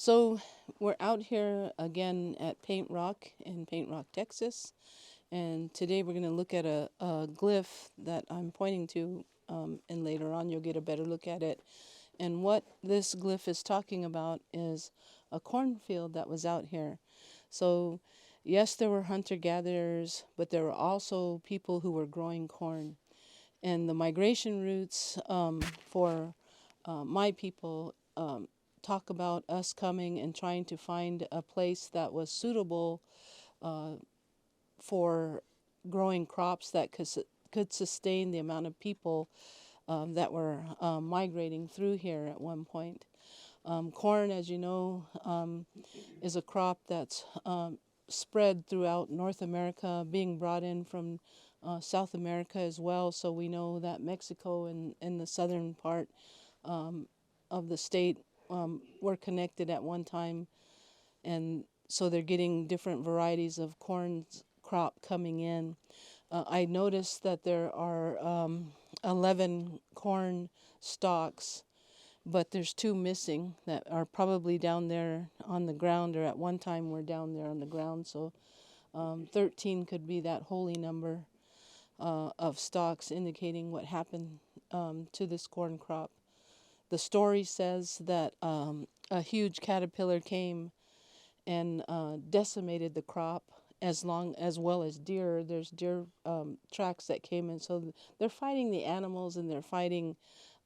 So we're out here again at Paint Rock in Paint Rock, Texas, and today we're going to look at a glyph that I'm pointing to, and later on you'll get a better look at it. And what this glyph is talking about is a cornfield that was out here. So yes, there were hunter-gatherers, but there were also people who were growing corn. And the migration routes for my people talk about us coming and trying to find a place that was suitable for growing crops that could sustain the amount of people that were migrating through here at one point. Corn, as you know, is a crop that's spread throughout North America, being brought in from South America as well. So we know that Mexico and the southern part of the state were connected at one time, and so they're getting different varieties of corn crop coming in. I noticed that there are 11 corn stalks, but there's 2 missing that are probably down there on the ground, or at one time were down there on the ground. So 13 could be that holy number of stalks, indicating what happened to this corn crop. The story says that a huge caterpillar came and decimated the crop, as well as deer. There's deer tracks that came in, so they're fighting the animals and they're fighting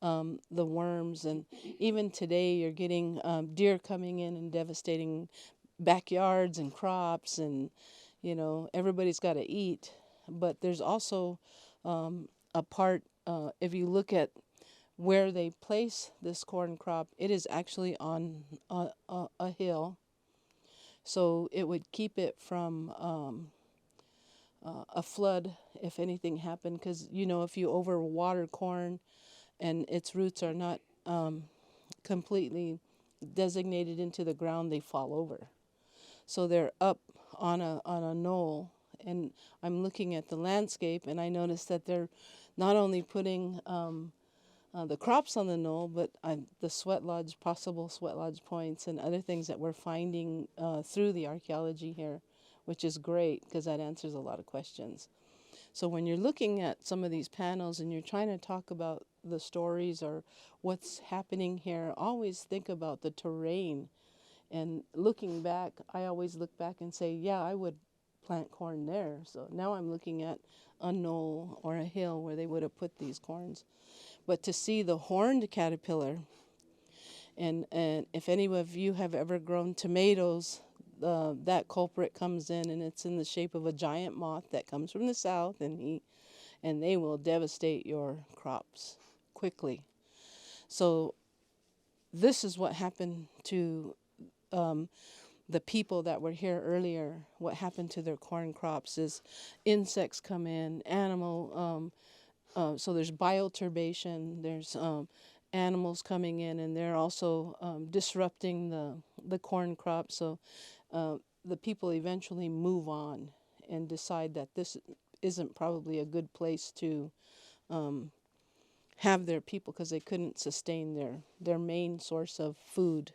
the worms. And even today, you're getting deer coming in and devastating backyards and crops, and everybody's got to eat. But there's also a part, if you look at where they place this corn crop, it is actually on a hill. So it would keep it from a flood if anything happened. Because, if you overwater corn and its roots are not completely designated into the ground, they fall over. So they're up on a knoll. And I'm looking at the landscape, and I noticed that they're not only putting the crops on the knoll, but the sweat lodge, possible sweat lodge points, and other things that we're finding through the archaeology here, which is great because that answers a lot of questions. So when you're looking at some of these panels and you're trying to talk about the stories or what's happening here, always think about the terrain. And looking back, I always look back and say, yeah, I would plant corn there. So now I'm looking at a knoll or a hill where they would have put these corns. But to see the horned caterpillar, and if any of you have ever grown tomatoes, that culprit comes in, and it's in the shape of a giant moth that comes from the south, and they will devastate your crops quickly. So this is what happened to the people that were here earlier. What happened to their corn crops is insects come in, so there's bioturbation, there's animals coming in, and they're also disrupting the corn crop. So the people eventually move on and decide that this isn't probably a good place to have their people, because they couldn't sustain their main source of food.